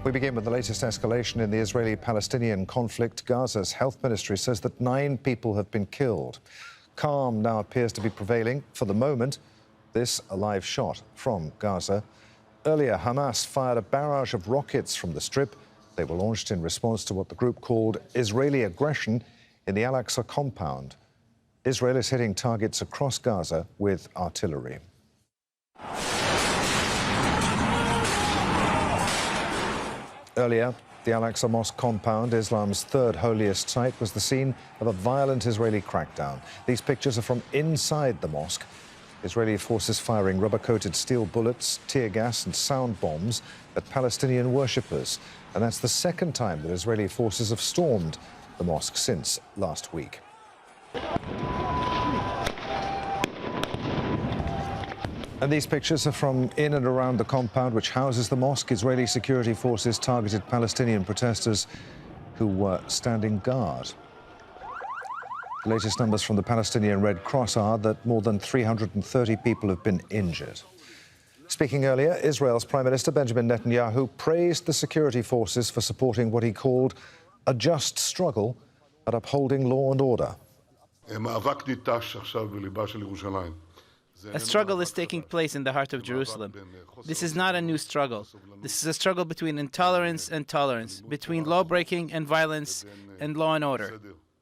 We begin with the latest escalation in the Israeli-Palestinian conflict. Gaza's health ministry says that 9 people have been killed. Calm now appears to be prevailing. For the moment, this a live shot from Gaza. Earlier, Hamas fired a barrage of rockets from the Strip. They were launched in response to what the group called Israeli aggression in the Al-Aqsa compound. Israel is hitting targets across Gaza with artillery. Earlier, the Al-Aqsa Mosque compound, Islam's third holiest site, was the scene of a violent Israeli crackdown. These pictures are from inside the mosque. Israeli forces firing rubber-coated steel bullets, tear gas and sound bombs at Palestinian worshippers. And that's the second time that Israeli forces have stormed the mosque since last week. And these pictures are from in and around the compound which houses the mosque. Israeli security forces targeted Palestinian protesters who were standing guard. The latest numbers from the Palestinian Red Cross are that more than 330 people have been injured. Speaking earlier, Israel's Prime Minister Benjamin Netanyahu praised the security forces for supporting what he called a just struggle at upholding law and order. A struggle is taking place in the heart of Jerusalem. This is not a new struggle. This is a struggle between intolerance and tolerance, between law-breaking and violence and law and order.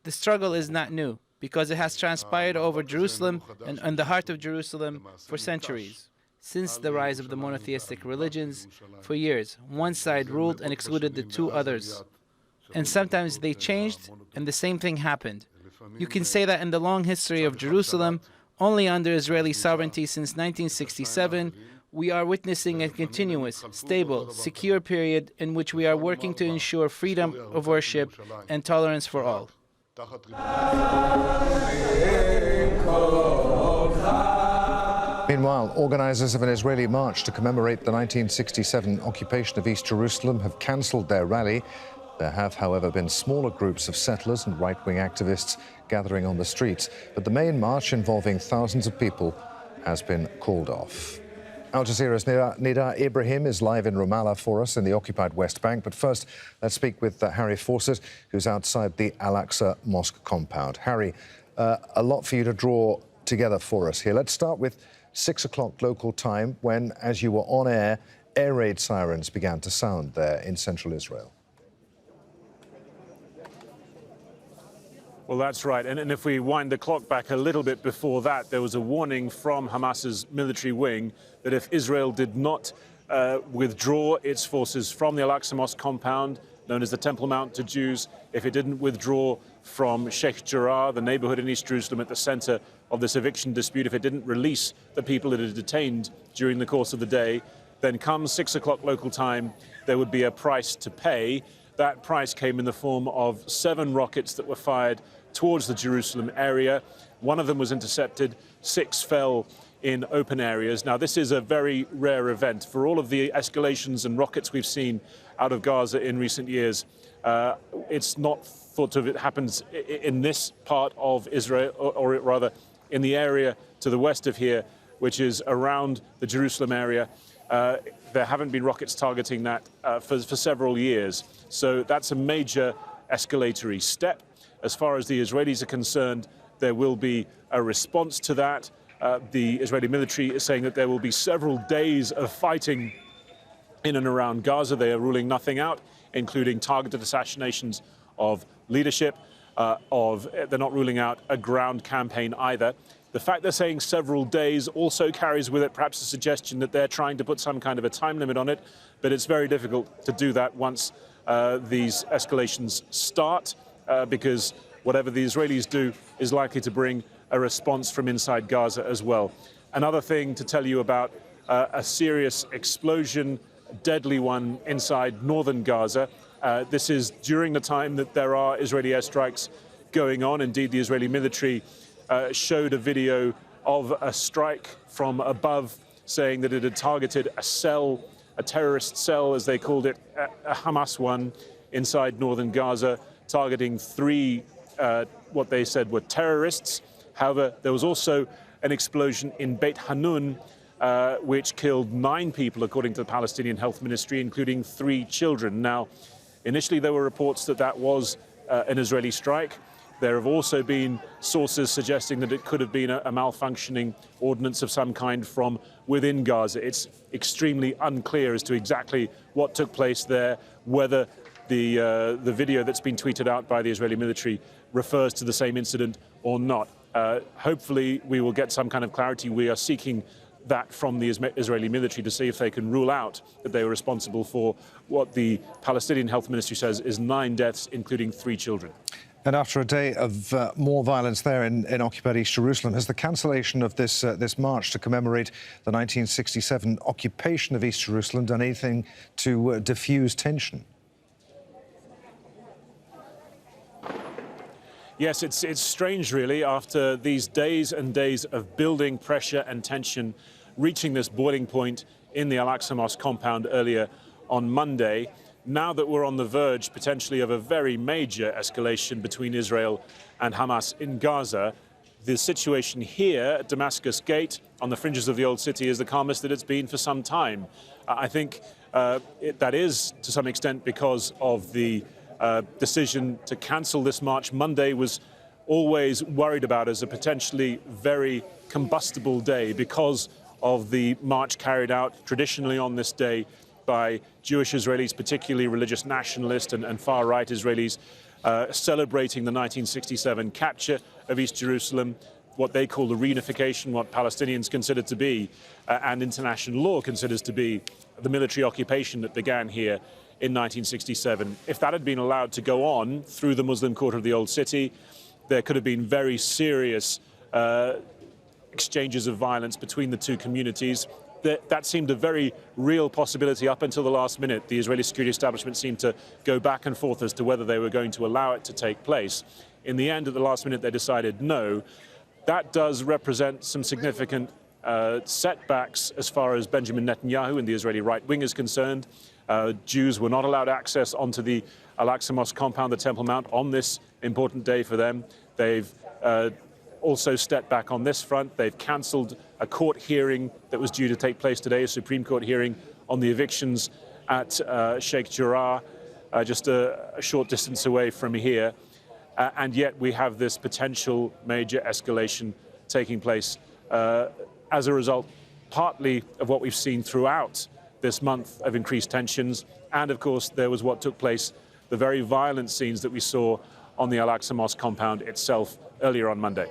The struggle is not new, because it has transpired over Jerusalem and the heart of Jerusalem for centuries. Since the rise of the monotheistic religions, for years, one side ruled and excluded the two others. And sometimes they changed, and the same thing happened. You can say that in the long history of Jerusalem, only under Israeli sovereignty since 1967, we are witnessing a continuous, stable, secure period in which we are working to ensure freedom of worship and tolerance for all. Meanwhile, organizers of an Israeli march to commemorate the 1967 occupation of East Jerusalem have cancelled their rally. There have, however, been smaller groups of settlers and right-wing activists gathering on the streets, but the main march involving thousands of people has been called off. Al Jazeera's Nida Ibrahim is live in Ramallah for us in the occupied West Bank. But first, let's speak with Harry Fawcett, who's outside the Al-Aqsa Mosque compound. Harry, a lot for you to draw together for us here. Let's start with 6 o'clock local time when, as you were on air, air raid sirens began to sound there in central Israel. Well, that's right. And if we wind the clock back a little bit before that, there was a warning from Hamas's military wing that if Israel did not withdraw its forces from the Al-Aqsa Mosque compound, known as the Temple Mount to Jews, if it didn't withdraw from Sheikh Jarrah, the neighborhood in East Jerusalem at the center of this eviction dispute, if it didn't release the people it had detained during the course of the day, then come 6 o'clock local time, there would be a price to pay. That price came in the form of 7 rockets that were fired towards the Jerusalem area. 1 of them was intercepted, 6 fell in open areas. Now, this is a very rare event. For all of the escalations and rockets we've seen out of Gaza in recent years, it's not thought of it happens in this part of Israel, or rather in the area to the west of here, which is around the Jerusalem area. There haven't been rockets targeting that for several years. So that's a major escalatory step. As far as the Israelis are concerned, there will be a response to that. The Israeli military is saying that there will be several days of fighting in and around Gaza. They are ruling nothing out, including targeted assassinations of leadership. They're not ruling out a ground campaign either. The fact they're saying several days also carries with it perhaps a suggestion that they're trying to put some kind of a time limit on it, but it's very difficult to do that once these escalations start, because whatever the Israelis do is likely to bring a response from inside Gaza as well. Another thing to tell you about a serious explosion, a deadly one inside northern Gaza. This is during the time that there are Israeli airstrikes going on. Indeed, the Israeli military showed a video of a strike from above saying that it had targeted a cell, a terrorist cell, as they called it, a Hamas one, inside northern Gaza, targeting 3, what they said were terrorists. However, there was also an explosion in Beit Hanun, which killed 9 people, according to the Palestinian Health Ministry, including 3 children. Now, initially there were reports that that was an Israeli strike. There have also been sources suggesting that it could have been a malfunctioning ordnance of some kind from within Gaza. It's extremely unclear as to exactly what took place there, whether the video that's been tweeted out by the Israeli military refers to the same incident or not. Hopefully we will get some kind of clarity. We are seeking that from the Israeli military to see if they can rule out that they were responsible for what the Palestinian Health Ministry says is 9 deaths, including 3 children. And after a day of more violence there in occupied East Jerusalem, has the cancellation of this march to commemorate the 1967 occupation of East Jerusalem done anything to diffuse tension? Yes, it's strange, really, after these days and days of building pressure and tension, reaching this boiling point in the Al-Aqsa Mosque compound earlier on Monday. Now that we're on the verge, potentially, of a very major escalation between Israel and Hamas in Gaza, the situation here at Damascus Gate, on the fringes of the Old City, is the calmest that it's been for some time. I think that is, to some extent, because of the decision to cancel this march. Monday was always worried about as a potentially very combustible day because of the march carried out traditionally on this day by Jewish Israelis, particularly religious nationalists and far-right Israelis, celebrating the 1967 capture of East Jerusalem, what they call the reunification, what Palestinians consider to be, and international law considers to be, the military occupation that began here in 1967. If that had been allowed to go on through the Muslim quarter of the Old City, there could have been very serious exchanges of violence between the two communities. That seemed a very real possibility up until the last minute. The Israeli security establishment seemed to go back and forth as to whether they were going to allow it to take place. In the end, at the last minute, they decided no. That does represent some significant setbacks as far as Benjamin Netanyahu and the Israeli right wing is concerned. Jews were not allowed access onto the Al-Aqsa Mosque compound, the Temple Mount, on this important day for them. They've also stepped back on this front. They've cancelled a court hearing that was due to take place today, a Supreme Court hearing on the evictions at Sheikh Jarrah, just a short distance away from here. And yet we have this potential major escalation taking place as a result, partly of what we've seen throughout this month of increased tensions. And of course, there was what took place, the very violent scenes that we saw on the Al-Aqsa Mosque compound itself earlier on Monday.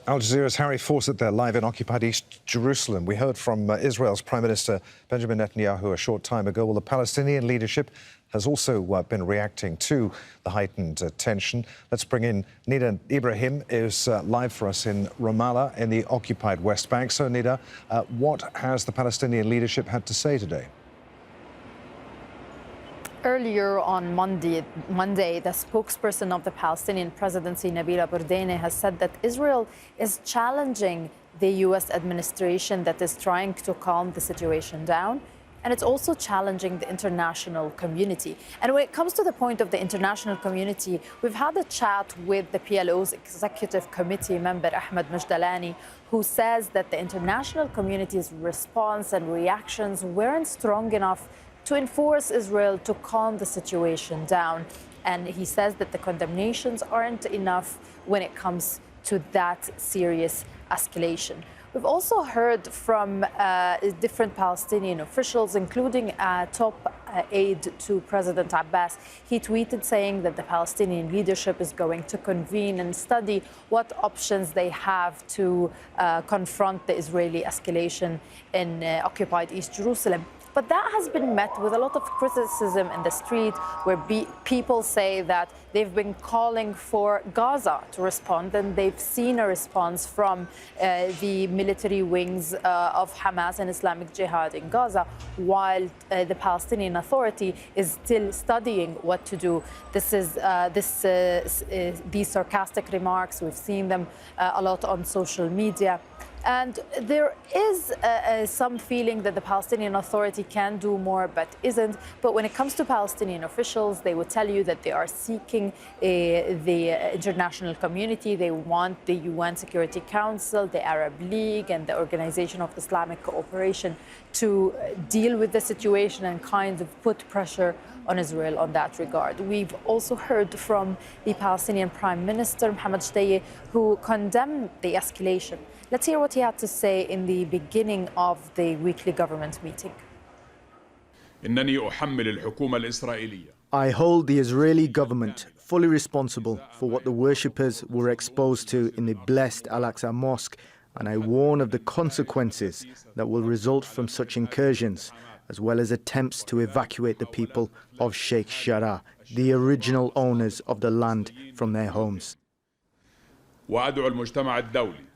Al Jazeera's Harry Fawcett there, live in occupied East Jerusalem. We heard from Israel's Prime Minister Benjamin Netanyahu a short time ago. Well, the Palestinian leadership has also been reacting to the heightened tension. Let's bring in Nida Ibrahim, is live for us in Ramallah in the occupied West Bank. So, Nida, what has the Palestinian leadership had to say today? Earlier on Monday, the spokesperson of the Palestinian presidency, Nabila Bourdaine, has said that Israel is challenging the U.S. administration that is trying to calm the situation down. And it's also challenging the international community. And when it comes to the point of the international community, we've had a chat with the PLO's executive committee member, Ahmed Mojdalani, who says that the international community's response and reactions weren't strong enough to enforce Israel to calm the situation down. And he says that the condemnations aren't enough when it comes to that serious escalation. We've also heard from different Palestinian officials, including a top aide to President Abbas. He tweeted saying that the Palestinian leadership is going to convene and study what options they have to confront the Israeli escalation in occupied East Jerusalem. But that has been met with a lot of criticism in the street, where people say that they've been calling for Gaza to respond, and they've seen a response from the military wings of Hamas and Islamic Jihad in Gaza, while the Palestinian Authority is still studying what to do. These sarcastic remarks, we've seen them a lot on social media. And there is some feeling that the Palestinian Authority can do more, but isn't. But when it comes to Palestinian officials, they would tell you that they are seeking the international community. They want the UN Security Council, the Arab League, and the Organization of Islamic Cooperation to deal with the situation and kind of put pressure on Israel on that regard. We've also heard from the Palestinian Prime Minister, Mohammed Shtayyeh, who condemned the escalation. Let's hear what he had to say in the beginning of the weekly government meeting. I hold the Israeli government fully responsible for what the worshippers were exposed to in the blessed Al-Aqsa Mosque, and I warn of the consequences that will result from such incursions, as well as attempts to evacuate the people of Sheikh Jarrah, the original owners of the land, from their homes.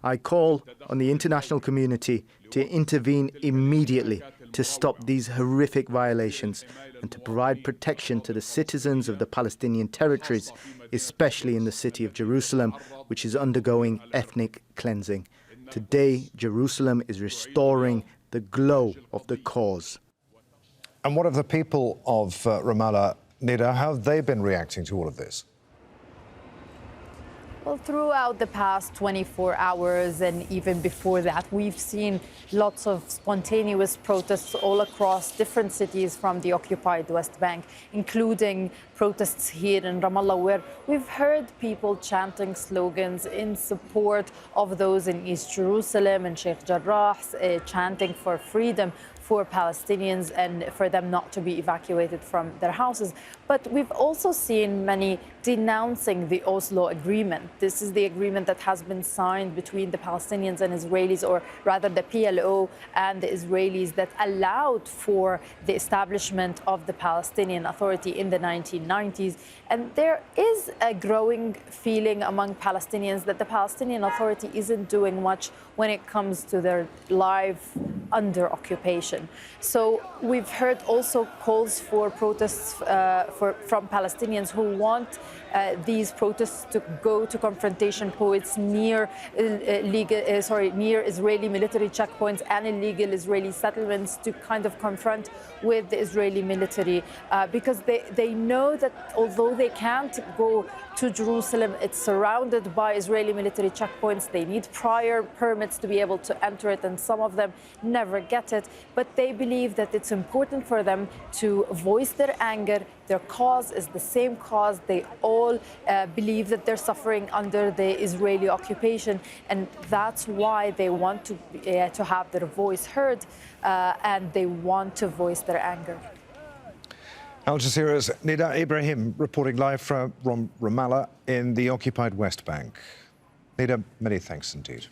I call on the international community to intervene immediately to stop these horrific violations and to provide protection to the citizens of the Palestinian territories, especially in the city of Jerusalem, which is undergoing ethnic cleansing. Today, Jerusalem is restoring the glow of the cause. And what of the people of Ramallah, Nida? How have they been reacting to all of this? Well, throughout the past 24 hours and even before that, we've seen lots of spontaneous protests all across different cities from the occupied West Bank, including protests here in Ramallah, where we've heard people chanting slogans in support of those in East Jerusalem and Sheikh Jarrah, chanting for freedom for Palestinians and for them not to be evacuated from their houses. But we've also seen many denouncing the Oslo Agreement. This is the agreement that has been signed between the Palestinians and Israelis, or rather the PLO and the Israelis, that allowed for the establishment of the Palestinian Authority in the 1990s. And there is a growing feeling among Palestinians that the Palestinian Authority isn't doing much when it comes to their life under occupation. So we've heard also calls for protests from Palestinians who want these protests to go to confrontation points near near Israeli military checkpoints and illegal Israeli settlements, to kind of confront with the Israeli military, because they know that although they can't go to Jerusalem, it's surrounded by Israeli military checkpoints. They need prior permits to be able to enter it, and some of them never get it. But they believe that it's important for them to voice their anger. Their cause is the same cause. They all believe that they're suffering under the Israeli occupation, and that's why they want to have their voice heard, and they want to voice their anger. Al Jazeera's Nida Ibrahim reporting live from Ramallah in the occupied West Bank. Nida, many thanks indeed.